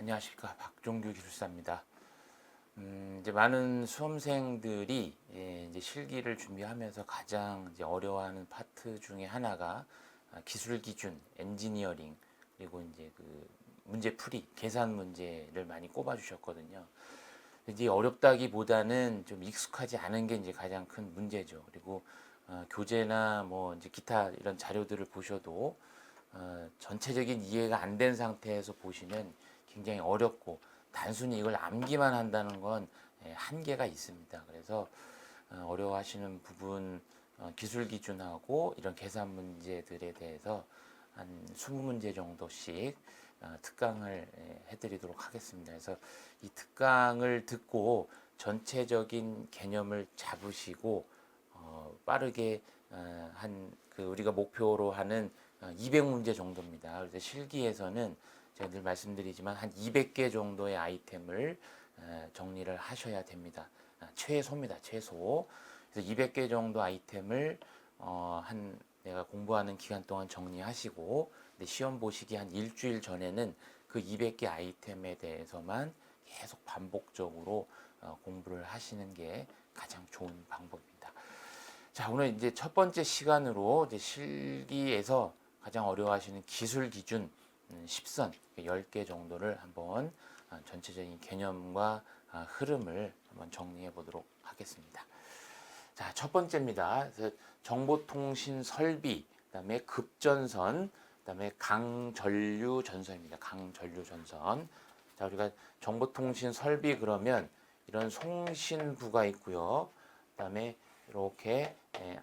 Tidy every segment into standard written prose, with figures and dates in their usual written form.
안녕하십니까, 박종규 기술사입니다. 이제 많은 수험생들이 이제 실기를 준비하면서 가장 이제 어려워하는 파트 중에 하나가 기술 기준, 엔지니어링, 그리고 이제 그 문제 풀이, 계산 문제를 많이 꼽아 주셨거든요. 이제 어렵다기보다는 좀 익숙하지 않은 게 이제 가장 큰 문제죠. 그리고 교재나 뭐 이제 기타 이런 자료들을 보셔도 전체적인 이해가 안 된 상태에서 보시면 굉장히 어렵고, 단순히 이걸 암기만 한다는 건 한계가 있습니다. 그래서 어려워하시는 부분, 기술 기준하고 이런 계산 문제들에 대해서 한 20문제 정도씩 특강을 해드리도록 하겠습니다. 그래서 이 특강을 듣고 전체적인 개념을 잡으시고 빠르게 우리가 목표로 하는 200문제 정도입니다. 그래서 실기에서는 제가 늘 말씀드리지만 한 200개 정도의 아이템을 정리를 하셔야 됩니다. 최소입니다. 최소. 그래서 200개 정도 아이템을 내가 공부하는 기간 동안 정리하시고, 시험 보시기 한 일주일 전에는 그 200개 아이템에 대해서만 계속 반복적으로 공부를 하시는 게 가장 좋은 방법입니다. 자, 오늘 이제 첫 번째 시간으로 이제 실기에서 가장 어려워하시는 기술 기준 10선 10개 정도를 한번 전체적인 개념과 흐름을 한번 정리해 보도록 하겠습니다. 자, 첫 번째입니다. 그래서 정보통신 설비, 그다음에 급전선, 그다음에 강전류 전선입니다. 강전류 전선. 자, 우리가 정보통신 설비 그러면 이런 송신부가 있고요. 그다음에 이렇게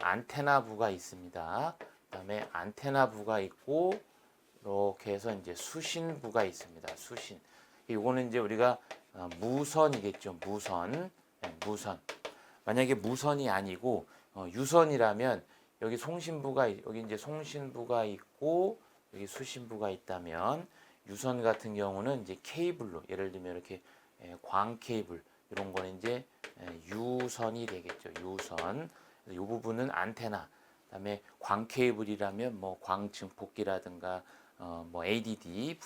안테나부가 있습니다. 그다음에 안테나부가 있고, 이렇게 해서 이제 수신부가 있습니다. 수신. 이거는 이제 우리가 무선이겠죠. 무선. 무선. 만약에 무선이 아니고 유선이라면 여기 여기 이제 송신부가 있고 여기 수신부가 있다면, 유선 같은 경우는 이제 케이블로, 예를 들면 이렇게 광 케이블 이런 거는 이제 유선이 되겠죠. 유선. 이 부분은 안테나. 그다음에 광 케이블이라면 뭐 광 증폭기라든가 뭐 ADD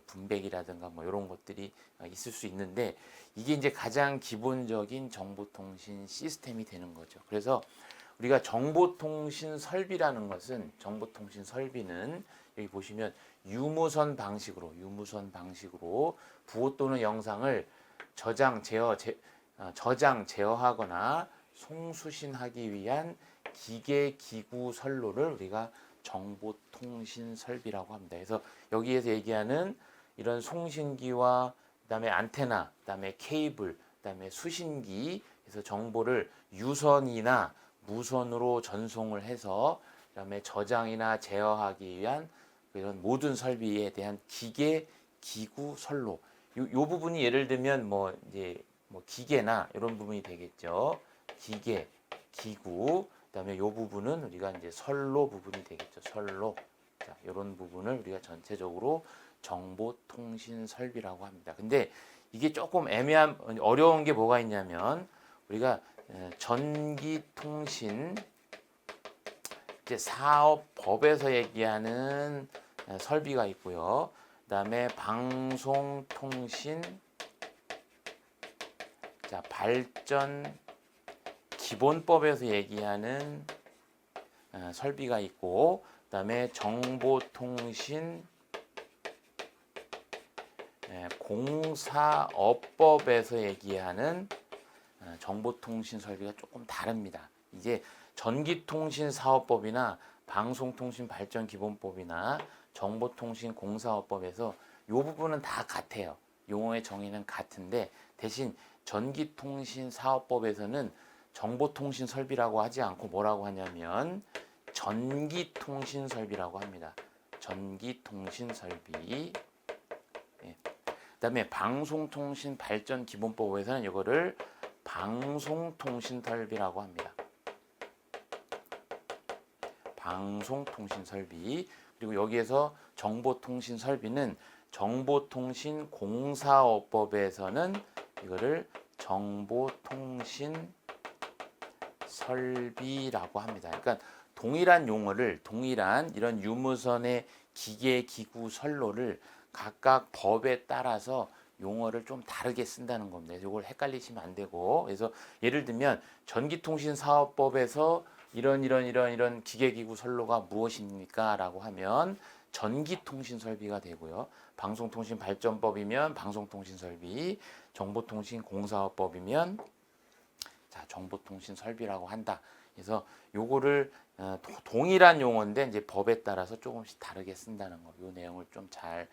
분배기라든가 뭐 이런 것들이 있을 수 있는데, 이게 이제 가장 기본적인 정보통신 시스템이 되는 거죠. 그래서 우리가 정보통신 설비는 여기 보시면 유무선 방식으로 부호 또는 영상을 저장, 제어하거나 송수신하기 위한 기계, 기구, 선로를 우리가 정보통신 설비라고 합니다. 그래서 여기에서 얘기하는 이런 송신기와 그다음에 안테나, 그다음에 케이블, 그다음에 수신기, 그래서 정보를 유선이나 무선으로 전송을 해서 그다음에 저장이나 제어하기 위한 이런 모든 설비에 대한 기계, 기구, 선로. 요 부분이 예를 들면 뭐 이제 뭐 기계나 이런 부분이 되겠죠. 기계, 기구. 그다음에 요 부분은 우리가 이제 선로 부분이 되겠죠. 선로. 자, 이런 부분을 우리가 전체적으로 정보통신 설비라고 합니다. 근데 이게 조금 어려운 게 뭐가 있냐면, 우리가 전기통신 이제 사업법에서 얘기하는 설비가 있고요. 그다음에 방송통신 발전 기본법에서 얘기하는 설비가 있고, 그다음에 정보통신 공사업법에서 얘기하는 정보통신 설비가 조금 다릅니다. 이제 전기통신사업법이나 방송통신발전기본법이나 정보통신공사업법에서 이 부분은 다 같아요. 용어의 정의는 같은데, 대신 전기통신사업법에서는 정보통신설비라고 하지 않고 뭐라고 하냐면 전기통신설비라고 합니다. 전기통신설비. 그다음에 방송통신발전기본법에서는 이거를 방송통신설비라고 합니다. 방송통신설비. 그리고 여기에서 정보통신설비는 정보통신공사업법에서는 이거를 정보통신설비라고 합니다. 그러니까 동일한 용어를, 동일한 이런 유무선의 기계, 기구, 선로를 각각 법에 따라서 용어를 좀 다르게 쓴다는 겁니다. 이걸 헷갈리시면 안 되고, 그래서 예를 들면 전기통신사업법에서 이런 기계기구 선로가 무엇입니까? 라고 하면 전기통신설비가 되고요. 방송통신발전법이면 방송통신설비, 정보통신공사업법이면 자, 정보통신설비라고 한다. 그래서 요거를 동일한 용어인데 이제 법에 따라서 조금씩 다르게 쓴다는 거. 요 내용을 좀 잘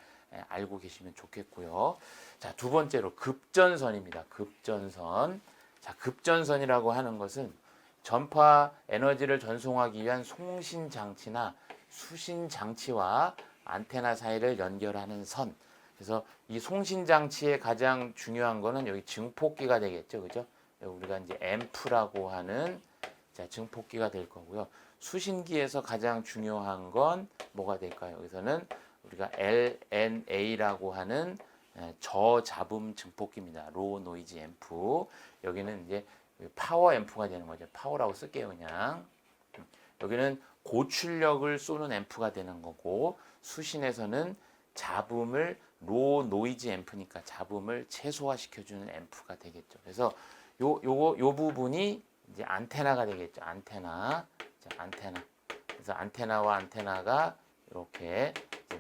알고 계시면 좋겠고요. 자, 두 번째로 급전선입니다. 급전선. 자, 급전선이라고 하는 것은 전파 에너지를 전송하기 위한 송신 장치나 수신 장치와 안테나 사이를 연결하는 선. 그래서 이 송신 장치의 가장 중요한 거는 여기 증폭기가 되겠죠. 그죠? 우리가 이제 앰프라고 하는 자, 증폭기가 될 거고요. 수신기에서 가장 중요한 건 뭐가 될까요? 여기서는 우리가 LNA라고 하는 저잡음 증폭기입니다. 로우 노이즈 앰프. 여기는 이제 파워 앰프가 되는 거죠. 파워라고 쓸게요, 그냥. 여기는 고출력을 쏘는 앰프가 되는 거고, 수신에서는 잡음을 로우 노이즈 앰프니까 잡음을 최소화시켜주는 앰프가 되겠죠. 그래서 요 부분이 이제 안테나가 되겠죠. 안테나. 자, 안테나. 그래서 안테나와 안테나가 이렇게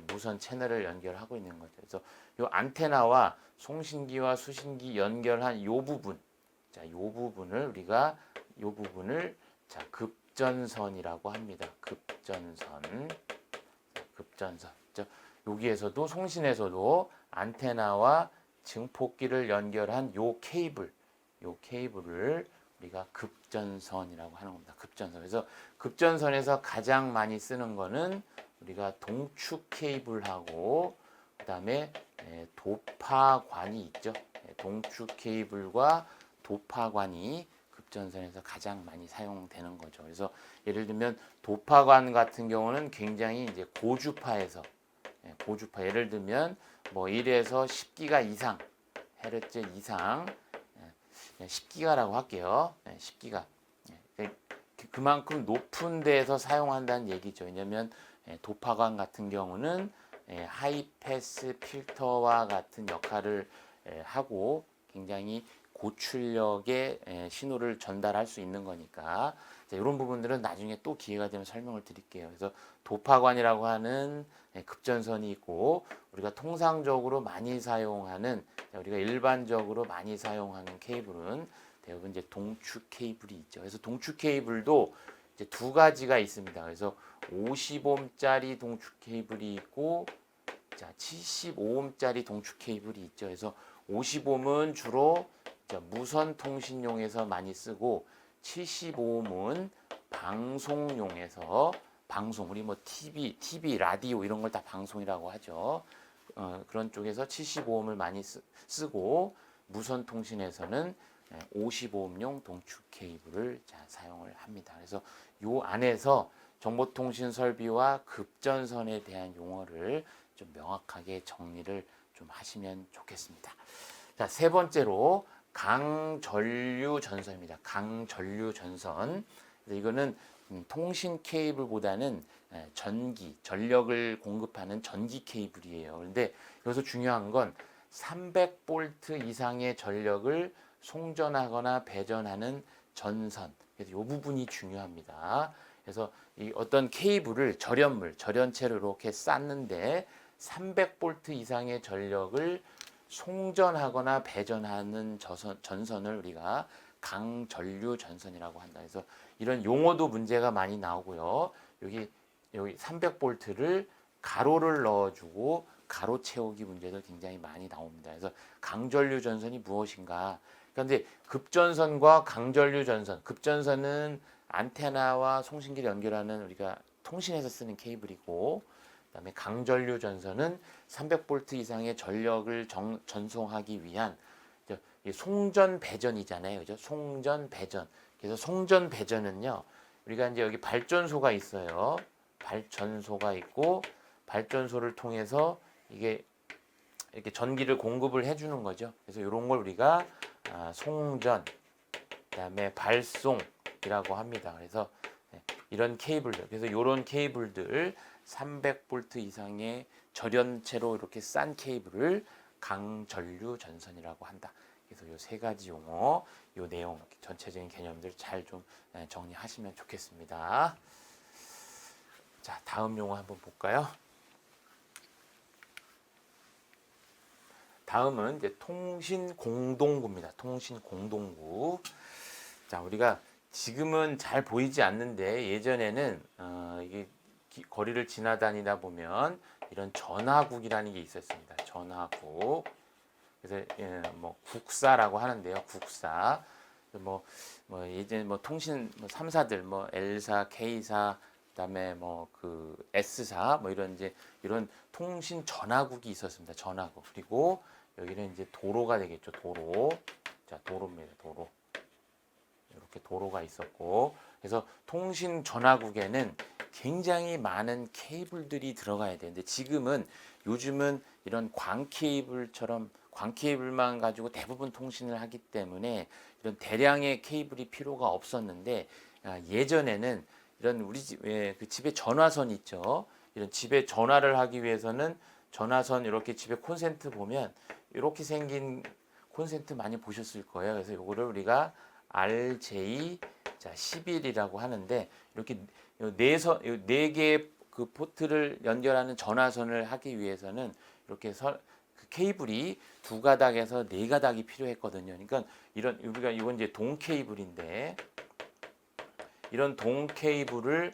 무선 채널을 연결하고 있는 거죠. 그래서 요 안테나와 송신기와 수신기 연결한 요 부분. 자, 요 부분을 우리가 요 부분을 자, 급전선이라고 합니다. 급전선. 급전선. 여기에서도 송신에서도 안테나와 증폭기를 연결한 요 케이블을 우리가 급전선이라고 하는 겁니다. 급전선. 그래서 급전선에서 가장 많이 쓰는 거는 우리가 동축 케이블하고 그다음에 도파관이 있죠. 동축 케이블과 도파관이 급전선에서 가장 많이 사용되는 거죠. 그래서 예를 들면 도파관 같은 경우는 굉장히 이제 고주파에서 고주파 예를 들면 뭐 1에서 10기가 이상 헤르츠 이상 10기가라고 할게요. 10기가. 그만큼 높은 데에서 사용한다는 얘기죠. 왜냐하면 도파관 같은 경우는 하이패스 필터와 같은 역할을 하고 굉장히 고출력의 신호를 전달할 수 있는 거니까 자, 이런 부분들은 나중에 또 기회가 되면 설명을 드릴게요. 그래서 도파관이라고 하는 급전선이 있고 우리가 통상적으로 많이 사용하는 우리가 일반적으로 많이 사용하는 케이블은 대부분 이제 동축 케이블이 있죠. 그래서 동축 케이블도 이제 두 가지가 있습니다. 그래서 50옴짜리 동축 케이블이 있고 자, 75옴짜리 동축 케이블이 있죠. 그래서 50옴은 주로 무선 통신용에서 많이 쓰고 75옴은 방송용에서 방송 우리 뭐 TV, 라디오 이런 걸 다 방송이라고 하죠. 그런 쪽에서 75옴을 많이 쓰고 무선 통신에서는 55옴용 동축 케이블을 사용을 합니다. 그래서 요 안에서 정보통신 설비와 급전선에 대한 용어를 좀 명확하게 정리를 좀 하시면 좋겠습니다. 자, 세 번째로 강전류 전선입니다. 강전류 전선. 이거는 통신 케이블보다는 전력을 공급하는 전기 케이블이에요. 그런데 여기서 중요한 건 300V 이상의 전력을 송전하거나 배전하는 전선. 그래서 이 부분이 중요합니다. 그래서 이 어떤 케이블을 절연체로 이렇게 쌓는데 300V 이상의 전력을 송전하거나 배전하는 전선을 우리가 강전류 전선이라고 한다. 그래서 이런 용어도 문제가 많이 나오고요. 여기 300V를 가로를 넣어주고 가로 채우기 문제도 굉장히 많이 나옵니다. 그래서 강전류 전선이 무엇인가? 그런데 급전선과 강전류 전선, 급전선은 안테나와 송신기를 연결하는 우리가 통신에서 쓰는 케이블이고, 그다음에 강전류 전선은 300V 이상의 전력을 전송하기 위한 송전 배전이잖아요, 그죠? 송전 배전. 그래서 송전 배전은요, 우리가 이제 여기 발전소가 있어요. 발전소가 있고 발전소를 통해서 이게 이렇게 전기를 공급을 해주는 거죠. 그래서 이런 걸 우리가 송전, 그다음에 발송이라고 합니다. 그래서 이런 케이블들, 그래서 이런 케이블들 300V 이상의 절연체로 이렇게 싼 케이블을 강전류 전선이라고 한다. 그래서 이 세 가지 용어, 이 내용, 전체적인 개념들 잘 좀 정리하시면 좋겠습니다. 자, 다음 용어 한번 볼까요? 다음은 이제 통신공동구입니다. 통신공동구. 자, 우리가 지금은 잘 보이지 않는데 예전에는 이게 거리를 지나다니다 보면 이런 전화국이라는 게 있었습니다. 전화국. 그래서 뭐 국사라고 하는데요. 국사. 뭐 예전에 뭐 통신 뭐 3사들 뭐 L사, K사, 그다음에 뭐 그 S사 뭐 이런 이제 이런 통신 전화국이 있었습니다. 전화국. 그리고 여기는 이제 도로가 되겠죠. 도로. 자, 도로입니다. 도로. 이렇게 도로가 있었고, 그래서 통신 전화국에는 굉장히 많은 케이블들이 들어가야 되는데 지금은 요즘은 이런 광 케이블처럼 광 케이블만 가지고 대부분 통신을 하기 때문에 이런 대량의 케이블이 필요가 없었는데 예전에는 이런 우리 그 집에 전화선 있죠. 이런 집에 전화를 하기 위해서는 전화선 이렇게 집에 콘센트 보면 이렇게 생긴 콘센트 많이 보셨을 거예요. 그래서 이거를 우리가 RJ 11이라고 하는데 이렇게 네 개의 그 포트를 연결하는 전화선을 하기 위해서는 이렇게 그 케이블이 두 가닥에서 네 가닥이 필요했거든요. 그러니까 이런 우리가 이건 이제 동 케이블인데 이런 동 케이블을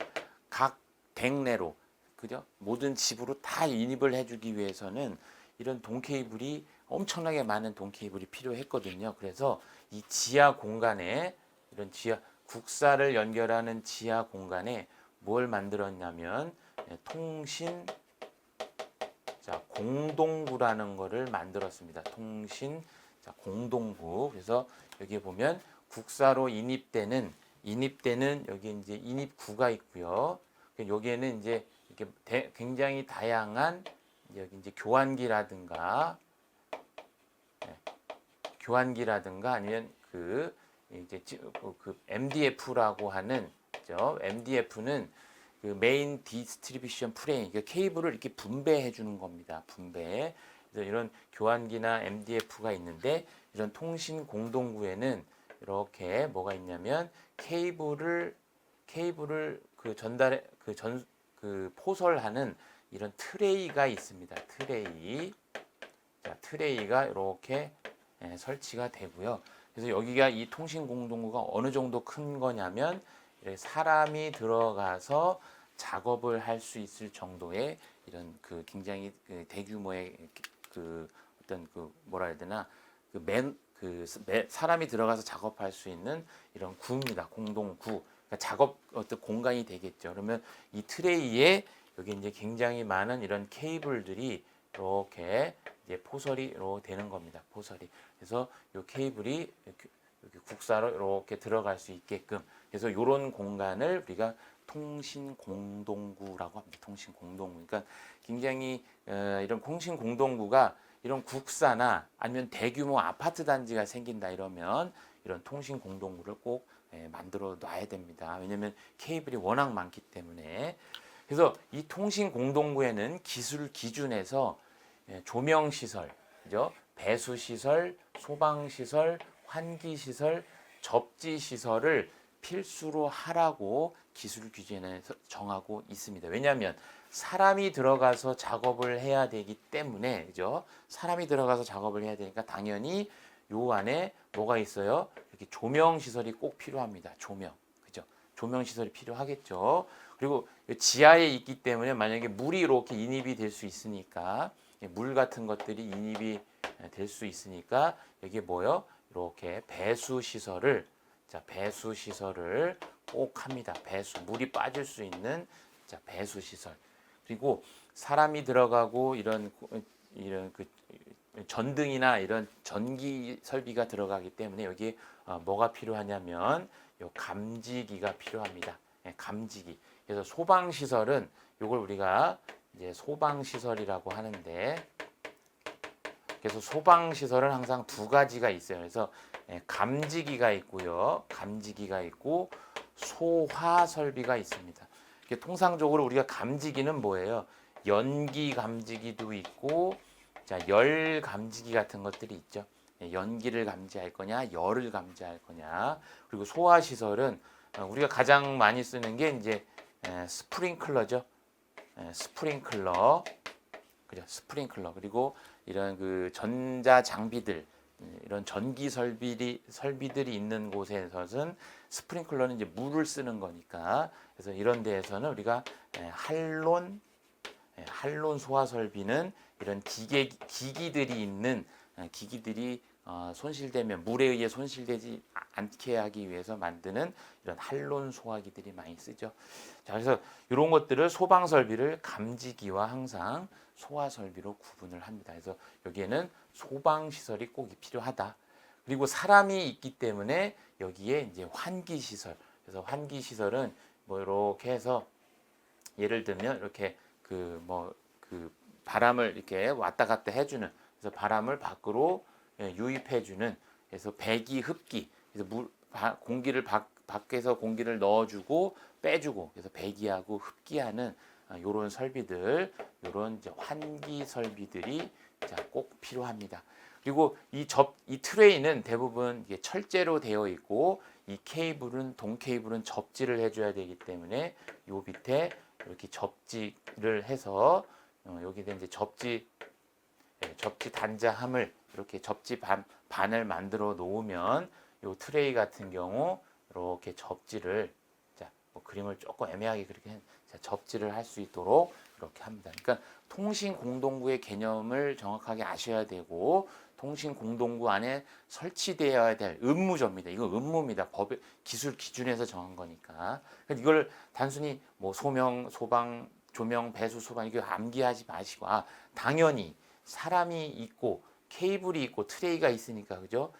각 댁내로 그죠? 모든 집으로 다 인입을 해주기 위해서는 이런 동 케이블이 엄청나게 많은 동 케이블이 필요했거든요. 그래서 이 지하 공간에 이런 지하 국사를 연결하는 지하 공간에 뭘 만들었냐면 통신 공동구라는 거를 만들었습니다. 통신 공동구. 그래서 여기 보면 국사로 인입되는 여기 이제 인입구가 있고요. 여기에는 이제 이렇게 굉장히 다양한 여기 이제 교환기라든가 아니면 그 이제 그 MDF라고 하는 MDF는 그 메인 디스트리뷰션 프레임, 그러니까 케이블을 이렇게 분배해 주는 겁니다. 분배. 그래서 이런 교환기나 MDF가 있는데 이런 통신 공동구에는 이렇게 뭐가 있냐면 케이블을 그 전달해 그 포설하는 이런 트레이가 있습니다. 트레이. 자, 트레이가 이렇게 설치가 되고요. 그래서 여기가 이 통신 공동구가 어느 정도 큰 거냐면 사람이 들어가서 작업을 할 수 있을 정도의 이런 그 굉장히 그 대규모의 그 어떤 그 뭐라 해야 되나 사람이 들어가서 작업할 수 있는 이런 구입니다. 공동구. 그러니까 작업 어떤 공간이 되겠죠. 그러면 이 트레이에 여기 이제 굉장히 많은 이런 케이블들이 이렇게 이제 포설이로 되는 겁니다. 포설이. 그래서 이 케이블이 이렇게 국사로 이렇게 들어갈 수 있게끔. 그래서 이런 공간을 우리가 통신 공동구라고 합니다. 통신 공동구. 그러니까 굉장히 이런 통신 공동구가 이런 국사나 아니면 대규모 아파트 단지가 생긴다 이러면 이런 통신 공동구를 꼭 만들어 놔야 됩니다. 왜냐하면 케이블이 워낙 많기 때문에. 그래서 이 통신 공동구에는 기술 기준에서 조명 시설, 그죠? 배수 시설, 소방 시설, 환기 시설, 접지 시설을 필수로 하라고 기술 규정에서 정하고 있습니다. 왜냐하면 사람이 들어가서 작업을 해야 되기 때문에, 그죠? 사람이 들어가서 작업을 해야 되니까 당연히 요 안에 뭐가 있어요? 이렇게 조명 시설이 꼭 필요합니다. 조명, 그죠? 조명 시설이 필요하겠죠. 그리고 지하에 있기 때문에 만약에 물이 이렇게 인입이 될 수 있으니까 물 같은 것들이 인입이 될 수 있으니까 여기에 뭐요? 이렇게 배수 시설을 꼭 합니다. 물이 빠질 수 있는 배수 시설. 그리고 사람이 들어가고 이런 그 전등이나 이런 전기 설비가 들어가기 때문에 여기 뭐가 필요하냐면 요 감지기가 필요합니다. 감지기. 그래서 소방 시설은 요걸 우리가 이제 소방 시설이라고 하는데, 그래서 소방 시설은 항상 두 가지가 있어요. 그래서 감지기가 있고요. 감지기가 있고 소화 설비가 있습니다. 이게 통상적으로 우리가 감지기는 뭐예요? 연기 감지기도 있고, 자, 열 감지기 같은 것들이 있죠. 연기를 감지할 거냐, 열을 감지할 거냐. 그리고 소화 시설은 우리가 가장 많이 쓰는 게 이제 스프링클러죠. 스프링클러, 그죠? 스프링클러. 그리고 이런 그 전자 장비들, 이런 전기 설비들이 있는 곳에서는 스프링클러는 이제 물을 쓰는 거니까. 그래서 이런 데에서는 우리가 한론 소화 설비는 이런 기기들이 있는 기기들이 손실되면 물에 의해 손실되지 않게 하기 위해서 만드는 이런 한론 소화기들이 많이 쓰죠. 자, 그래서 이런 것들을 소방 설비를 감지기와 항상 소화 설비로 구분을 합니다. 그래서 여기에는 소방 시설이 꼭 필요하다. 그리고 사람이 있기 때문에 여기에 이제 환기 시설. 그래서 환기 시설은 뭐 이렇게 해서 예를 들면 이렇게 그 바람을 이렇게 왔다 갔다 해주는, 그래서 바람을 밖으로 유입해주는, 그래서 배기 흡기, 그래서 공기를 밖에서 공기를 넣어주고 빼주고, 그래서 배기하고 흡기하는 이런 설비들, 이런 환기 설비들이 꼭 필요합니다. 그리고 이 트레이는 대부분 이게 철제로 되어 있고, 이 케이블은 동 케이블은 접지를 해줘야 되기 때문에 요 밑에 이렇게 접지를 해서 여기에 이제 접지 단자함을 이렇게 접지 반을 만들어 놓으면 요 트레이 같은 경우 이렇게 접지를 뭐 그림을 조금 애매하게 그렇게 접지를 할 수 있도록 이렇게 합니다. 그러니까 통신 공동구의 개념을 정확하게 아셔야 되고, 통신 공동구 안에 설치되어야 될 의무조입니다. 이거 의무입니다. 법의 기술 기준에서 정한 거니까. 이걸 단순히 뭐 소명, 소방, 조명, 배수, 소방 이거 암기하지 마시고, 당연히 사람이 있고 케이블이 있고 트레이가 있으니까, 그죠?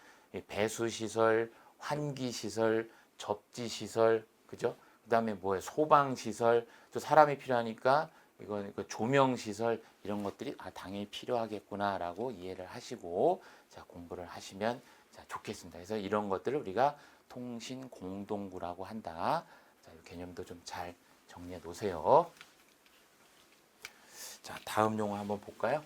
배수 시설, 환기 시설, 접지 시설, 그죠? 그다음에 뭐에 소방 시설, 또 사람이 필요하니까 이건 조명 시설, 이런 것들이 당연히 필요하겠구나라고 이해를 하시고 공부를 하시면 좋겠습니다. 그래서 이런 것들을 우리가 통신 공동구라고 한다. 이 개념도 좀 잘 정리해 놓으세요. 자, 다음 용어 한번 볼까요?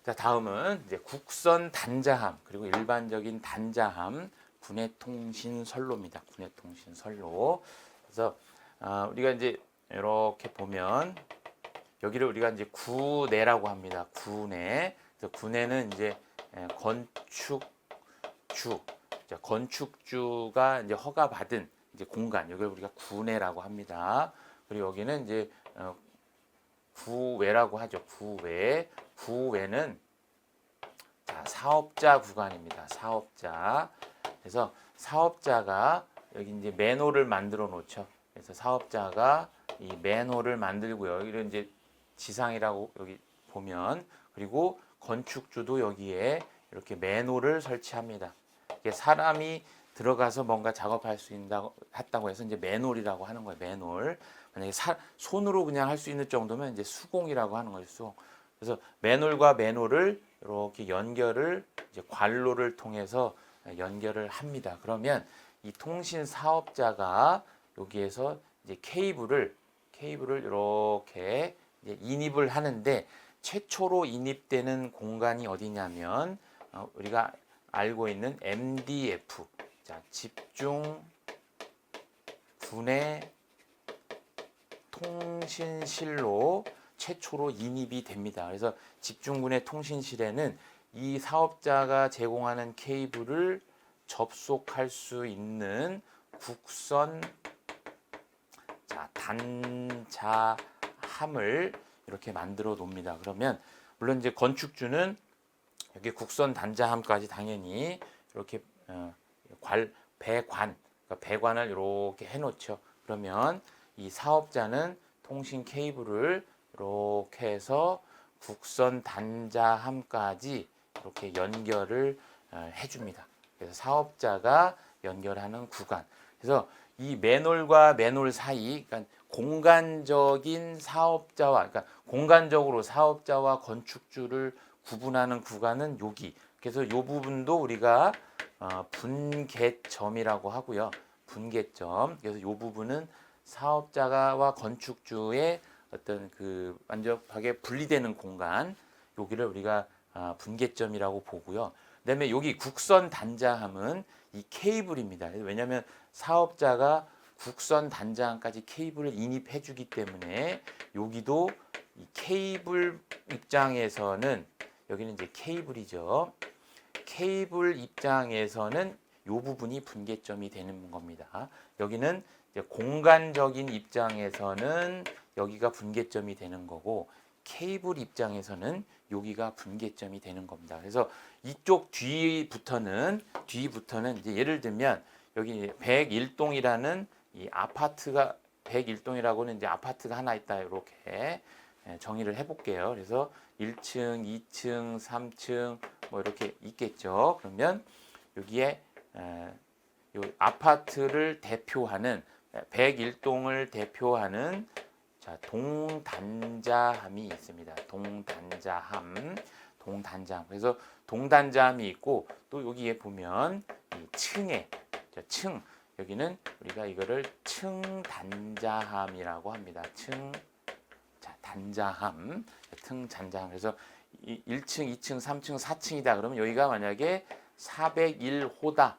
자, 다음은 이제 국선 단자함, 그리고 일반적인 단자함, 군의 통신 선로입니다. 군의 통신 선로. 그래서 우리가 이제 이렇게 보면 여기를 우리가 이제 구내라고 합니다. 구내. 그래서 구내는 이제 건축주가 이제 허가받은 이제 공간, 여기를 우리가 구내라고 합니다. 그리고 여기는 이제 구외라고 하죠. 구외는 사업자 구간입니다. 사업자. 그래서 사업자가 여기 이제 맨홀을 만들어 놓죠. 그래서 사업자가 이 맨홀을 만들고요. 이런 이제 지상이라고 여기 보면, 그리고 건축주도 여기에 이렇게 맨홀을 설치합니다. 이게 사람이 들어가서 뭔가 작업할 수 있다고 해서 이제 맨홀이라고 하는 거예요. 맨홀. 만약에 손으로 그냥 할 수 있는 정도면 이제 수공이라고 하는 거죠. 수공. 그래서 맨홀과 맨홀을 이렇게 연결을 이제 관로를 통해서 연결을 합니다. 그러면 이 통신 사업자가 여기에서 이제 케이블을 이렇게 이제 인입을 하는데, 최초로 인입되는 공간이 어디냐면 우리가 알고 있는 MDF, 자, 집중 군의 통신실로 최초로 인입이 됩니다. 그래서 집중군의 통신실에는 이 사업자가 제공하는 케이블을 접속할 수 있는 국선 단자함을 이렇게 만들어 놓습니다. 그러면 물론 이제 건축주는 여기 국선 단자함까지 당연히 이렇게 배관을 이렇게 해놓죠. 그러면 이 사업자는 통신 케이블을 이렇게 해서 국선 단자함까지 이렇게 연결을 해줍니다. 그래서 사업자가 연결하는 구간. 그래서 이 맨홀과 맨홀 사이, 그러니까 그러니까 공간적으로 사업자와 건축주를 구분하는 구간은 여기. 그래서 이 부분도 우리가 분계점이라고 하고요. 분계점. 그래서 이 부분은 사업자와 건축주의 어떤 그 완벽하게 분리되는 공간, 여기를 우리가 분계점이라고 보고요. 그다음에 여기 국선 단자함은 이 케이블입니다. 왜냐하면 사업자가 국선 단자함까지 케이블을 인입해 주기 때문에 여기도 이 케이블 입장에서는, 여기는 이제 케이블이죠. 케이블 입장에서는 이 부분이 분계점이 되는 겁니다. 여기는 이제 공간적인 입장에서는 여기가 분계점이 되는 거고, 케이블 입장에서는 여기가 분계점이 되는 겁니다. 그래서 이쪽 뒤부터는 이제 예를 들면 여기 101동이라는 이 아파트가, 101동이라고는 이제 아파트가 하나 있다, 이렇게 정의를 해볼게요. 그래서 1층, 2층, 3층 뭐 이렇게 있겠죠. 그러면 여기에 요 아파트를 대표하는 101동을 대표하는 자, 동단자함이 있습니다. 동단자함. 그래서 동단자함이 있고, 또 여기에 보면 이 층에, 층, 여기는 우리가 이거를 층단자함이라고 합니다. 단자함, 층단자함. 그래서 1층, 2층, 3층, 4층이다. 그러면 여기가 만약에 401호다.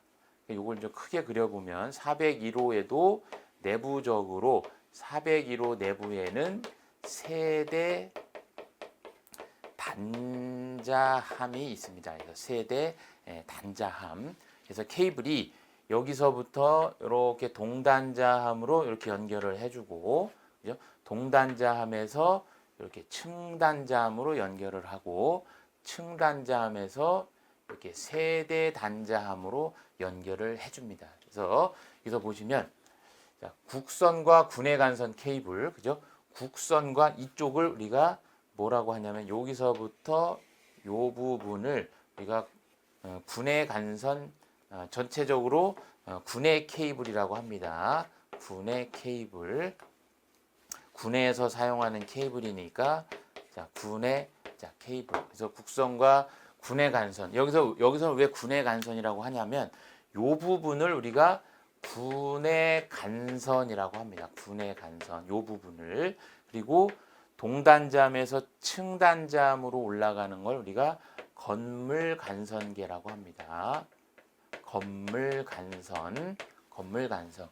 이걸 좀 크게 그려보면 401호에도 내부적으로 401호 내부에는 세대 단자함이 있습니다. 그래서 세대 단자함. 그래서 케이블이 여기서부터 이렇게 동단자함으로 이렇게 연결을 해주고, 그죠? 동단자함에서 이렇게 층단자함으로 연결을 하고, 층단자함에서 이렇게 세대 단자함으로 연결을 해줍니다. 그래서 여기서 보시면 자, 국선과 군의 간선 케이블, 그죠? 국선과 이쪽을 우리가 뭐라고 하냐면 여기서부터 요 부분을 우리가 군의 간선, 전체적으로 군의 케이블이라고 합니다. 군의 케이블, 군에서 사용하는 케이블이니까 자, 군의 케이블. 그래서 국선과 군의 간선. 여기서 왜 군의 간선이라고 하냐면 요 부분을 우리가 군의 간선이라고 합니다. 군의 간선, 요 부분을. 그리고 동단자함에서 층단자함으로 올라가는 걸 우리가 건물 간선계라고 합니다. 건물 간선.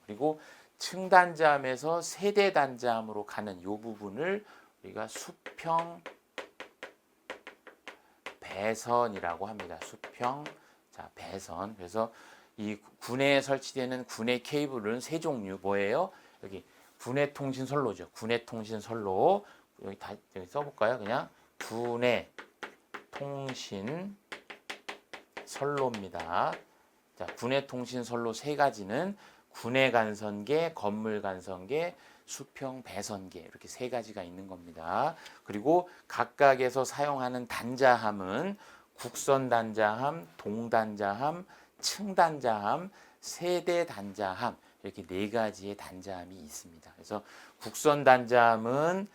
그리고 층단자함에서 세대 단자함으로 가는 요 부분을 우리가 수평 배선이라고 합니다. 수평 배선. 그래서 이 군에 설치되는 군의 케이블은 세 종류. 뭐예요? 여기 군의 통신 선로죠. 군의 통신 선로. 여기 써볼까요? 그냥 군의 통신 선로입니다. 자, 군의 통신 선로 세 가지는 군의 간선계, 건물 간선계, 수평 배선계, 이렇게 세 가지가 있는 겁니다. 그리고 각각에서 사용하는 단자함은 국선 단자함, 동단자함, 층단자함, 세대 단자함, 이렇게 네 가지의 단자함이 있습니다. 그래서 국선 단자함은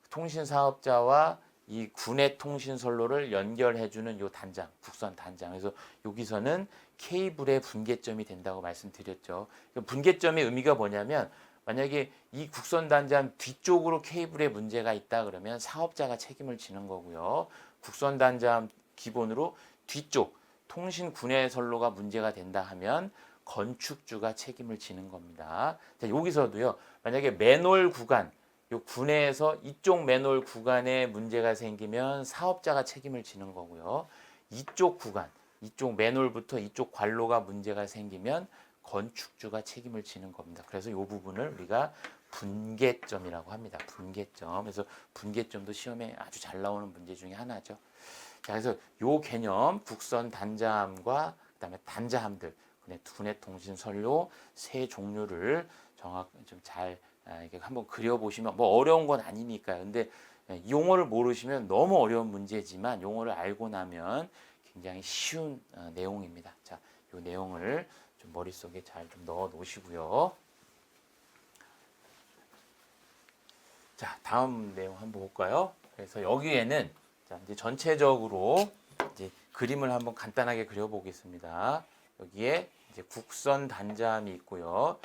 통신 사업자와 이 군의 통신 선로를 연결해주는 요 단장, 국선 단장. 그래서 여기서는 케이블의 분계점이 된다고 말씀드렸죠. 분계점의 의미가 뭐냐면, 만약에 이 국선 단자함 뒤쪽으로 케이블에 문제가 있다 그러면 사업자가 책임을 지는 거고요. 국선 단자함 기본으로 뒤쪽 통신 군의 선로가 문제가 된다 하면 건축주가 책임을 지는 겁니다. 자, 여기서도요. 만약에 맨홀 구간, 요 군에서 이쪽 맨홀 구간에 문제가 생기면 사업자가 책임을 지는 거고요. 이쪽 구간, 이쪽 맨홀부터 이쪽 관로가 문제가 생기면 건축주가 책임을 지는 겁니다. 그래서 이 부분을 우리가 분계점이라고 합니다. 분계점. 그래서 분계점도 시험에 아주 잘 나오는 문제 중에 하나죠. 자, 그래서 요 개념, 국선 단자함과 그다음에 단자함들, 군의 통신 선로 세 종류를 좀 잘 이렇게 한번 그려보시면, 뭐 어려운 건 아니니까요. 근데 용어를 모르시면 너무 어려운 문제지만 용어를 알고 나면 굉장히 쉬운 내용입니다. 자, 요 내용을 좀 머릿속에 잘 좀 넣어 놓으시고요. 자, 다음 내용 한번 볼까요? 그래서 여기에는 자, 이제 전체적으로 이제 그림을 한번 간단하게 그려보겠습니다. 여기에 이제 국선 단자함이 있고요.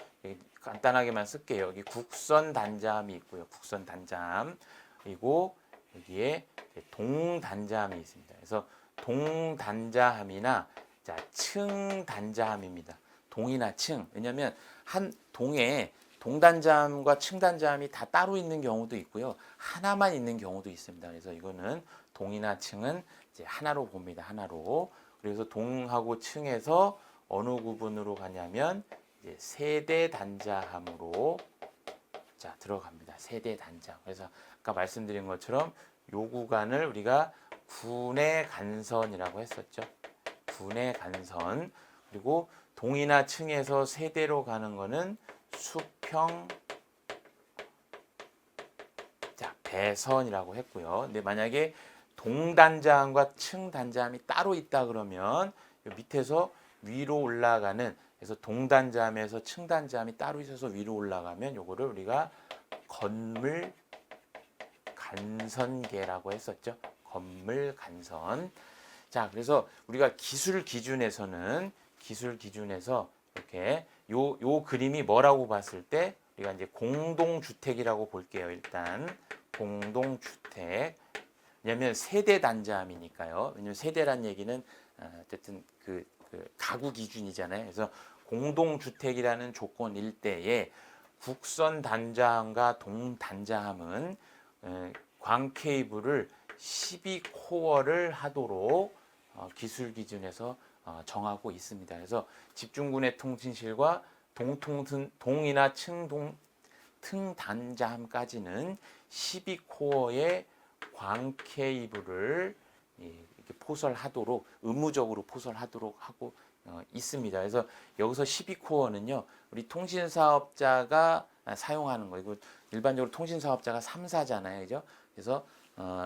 간단하게만 쓸게요. 여기 국선 단자함이 있고요. 국선 단자함. 그리고 여기에 동단자함이 있습니다. 그래서 동단자함이나 자, 층단자함입니다. 동이나 층. 왜냐하면 한 동에 동단자함과 층단자함이 다 따로 있는 경우도 있고요. 하나만 있는 경우도 있습니다. 그래서 이거는 동이나 층은 이제 하나로 봅니다. 하나로. 그래서 동하고 층에서 어느 구분으로 가냐면 이제 세대 단자함으로 자 들어갑니다. 세대 단자함. 그래서 아까 말씀드린 것처럼 요 구간을 우리가 군의 간선이라고 했었죠. 군의 간선. 그리고 동이나 층에서 세대로 가는 거는 수평 자 배선이라고 했고요. 근데 만약에 동단자함과 층단자함이 따로 있다 그러면 밑에서 위로 올라가는 그래서 동단자함에서 층단자함이 따로 있어서 위로 올라가면 요거를 우리가 건물 간선계라고 했었죠. 건물 간선. 자, 그래서 우리가 기술 기준에서 이렇게 요 그림이 뭐라고 봤을 때 우리가 이제 공동주택이라고 볼게요. 일단 공동주택. 왜냐하면 세대 단자함이니까요. 왜냐하면 세대란 얘기는 어쨌든 그 가구 기준이잖아요. 그래서 공동주택이라는 조건일 때에 국선 단자함과 동단자함은 광 케이블을 12코어를 하도록 기술 기준에서 정하고 있습니다. 그래서 집중군의 통신실과 동이나 층 단자함까지는 12코어의 광 케이블을 이렇게 포설하도록 의무적으로 포설하도록 하고 있습니다. 그래서 여기서 12코어는요. 우리 통신 사업자가 사용하는 거 이거 일반적으로 통신 사업자가 3사잖아요. 그죠? 그래서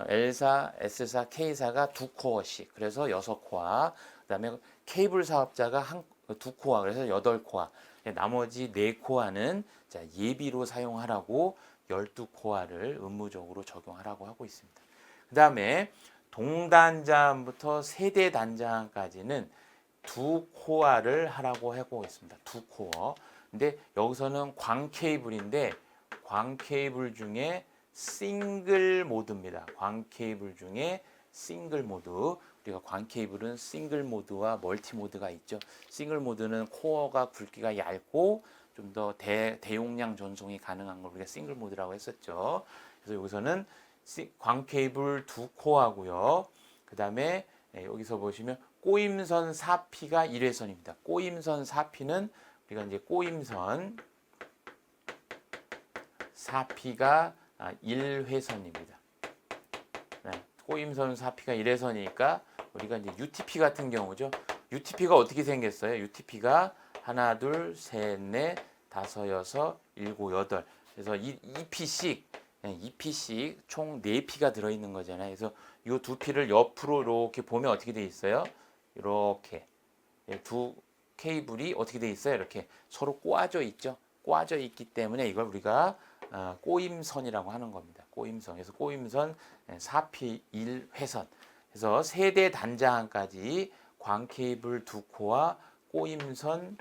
L사, S사, K사가 2코어씩. 그래서 6코어. 그다음에 케이블 사업자가 2코어. 그래서 8코어. 나머지 4코어는 자, 예비로 사용하라고 12코어를 의무적으로 적용하라고 하고 있습니다. 그다음에 동단자함부터 세대 단자함까지는 2코어를 하라고 하고 있습니다. 2코어. 근데 여기서는 광 케이블인데 광 케이블 중에 싱글 모드입니다. 광 케이블 중에 싱글 모드. 우리가 광 케이블은 싱글 모드와 멀티 모드가 있죠. 싱글 모드는 코어가 굵기가 얇고 좀 더 대용량 전송이 가능한 걸 우리가 싱글 모드라고 했었죠. 그래서 여기서는 광 케이블 2코어고요. 그다음에 여기서 보시면 꼬임선 4P가 1회선입니다. 꼬임선 4P는 우리가 이제 꼬임선 4P가 1회선입니다. 네, 꼬임선 4P가 1회선이니까 우리가 이제 UTP 같은 경우죠. UTP가 어떻게 생겼어요? UTP가 하나, 둘, 셋, 넷, 다섯, 여섯, 일곱, 여덟. 그래서 2P씩 총 4P가 들어있는 거잖아요. 그래서 이 2P를 옆으로 이렇게 보면 어떻게 돼 있어요? 이렇게 두 케이블이 어떻게 돼 있어요? 이렇게 서로 꼬아져 있죠. 꼬아져 있기 때문에 이걸 우리가 꼬임선이라고 하는 겁니다. 꼬임선. 그래서 꼬임선 4P 1회선. 그래서 세대 단자함까지 광 케이블 2코어, 꼬임선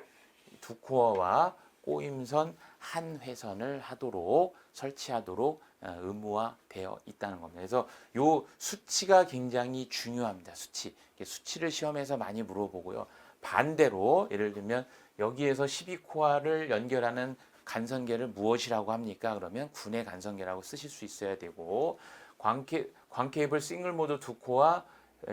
2코어와 꼬임선 1회선을 하도록 설치하도록 의무화되어 있다는 겁니다. 그래서 요 수치가 굉장히 중요합니다. 수치를 시험에서 많이 물어보고요. 반대로 예를 들면 여기에서 12코어를 연결하는 간선계를 무엇이라고 합니까? 그러면 군의 간선계라고 쓰실 수 있어야 되고 광 케이블 싱글 모드 2코어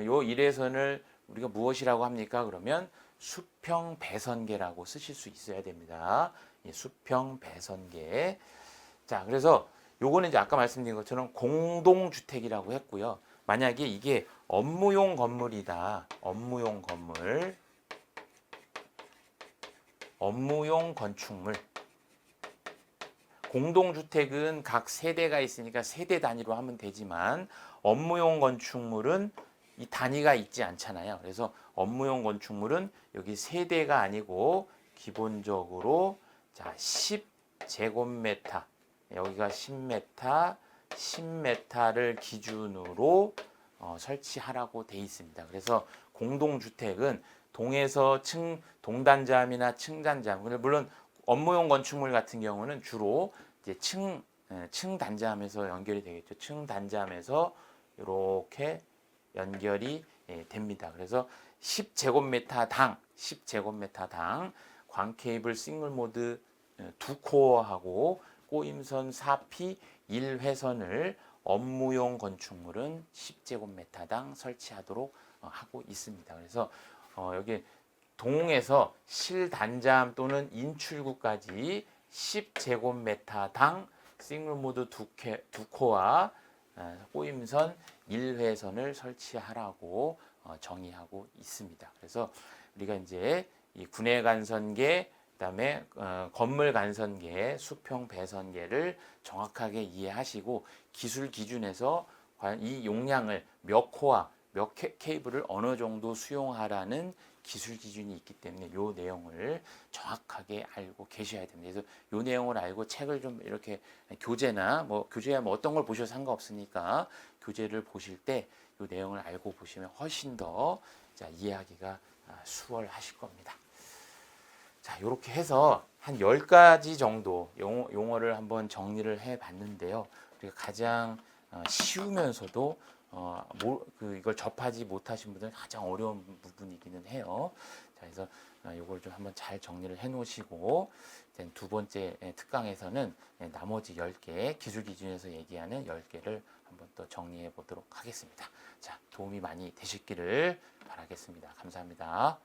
요 1회선을 우리가 무엇이라고 합니까? 그러면 수평 배선계라고 쓰실 수 있어야 됩니다. 수평 배선계. 자, 그래서 요거는 이제 아까 말씀드린 것처럼 공동주택이라고 했고요. 만약에 이게 업무용 건물이다. 업무용 건물. 업무용 건축물. 공동주택은 각 세대가 있으니까 세대 단위로 하면 되지만 업무용 건축물은 이 단위가 있지 않잖아요. 그래서 업무용 건축물은 여기 세대가 아니고 기본적으로 자 10제곱미터 여기가 10m, 10m를 기준으로 설치하라고 돼 있습니다. 그래서 공동주택은 동에서 동단자함이나 층단자함, 물론 업무용 건축물 같은 경우는 주로 이제 층 단자함에서 연결이 되겠죠. 층 단자함에서 이렇게 연결이 됩니다. 그래서 10제곱미터당 광 케이블 싱글 모드 2코어하고 꼬임선 4P 1회선을 업무용 건축물은 10제곱미터당 설치하도록 하고 있습니다. 그래서 여기 동에서 실단자함 또는 인출구까지 10제곱미터당 싱글 모드 2코어 꼬임선 1회선을 설치하라고 정의하고 있습니다. 그래서 우리가 이제 이 군의 간선계, 그다음에 건물 간선계, 수평 배선계를 정확하게 이해하시고 기술 기준에서 과연 이 용량을 몇 코어, 몇 케이블을 어느 정도 수용하라는 기술 기준이 있기 때문에 이 내용을 정확하게 알고 계셔야 됩니다. 그래서 이 내용을 알고 책을 좀 이렇게 교재나 교재야 어떤 걸 보셔도 상관없으니까 교재를 보실 때 이 내용을 알고 보시면 훨씬 더 이해하기가 수월하실 겁니다. 자, 이렇게 해서 한 10가지 정도 용어를 한번 정리를 해 봤는데요. 우리가 가장 쉬우면서도 이걸 접하지 못하신 분들은 가장 어려운 부분이기는 해요. 자, 그래서 이걸 좀 한번 잘 정리를 해 놓으시고 두 번째 특강에서는 나머지 10개 기술 기준에서 얘기하는 10개를 한번 또 정리해 보도록 하겠습니다. 자, 도움이 많이 되셨기를 바라겠습니다. 감사합니다.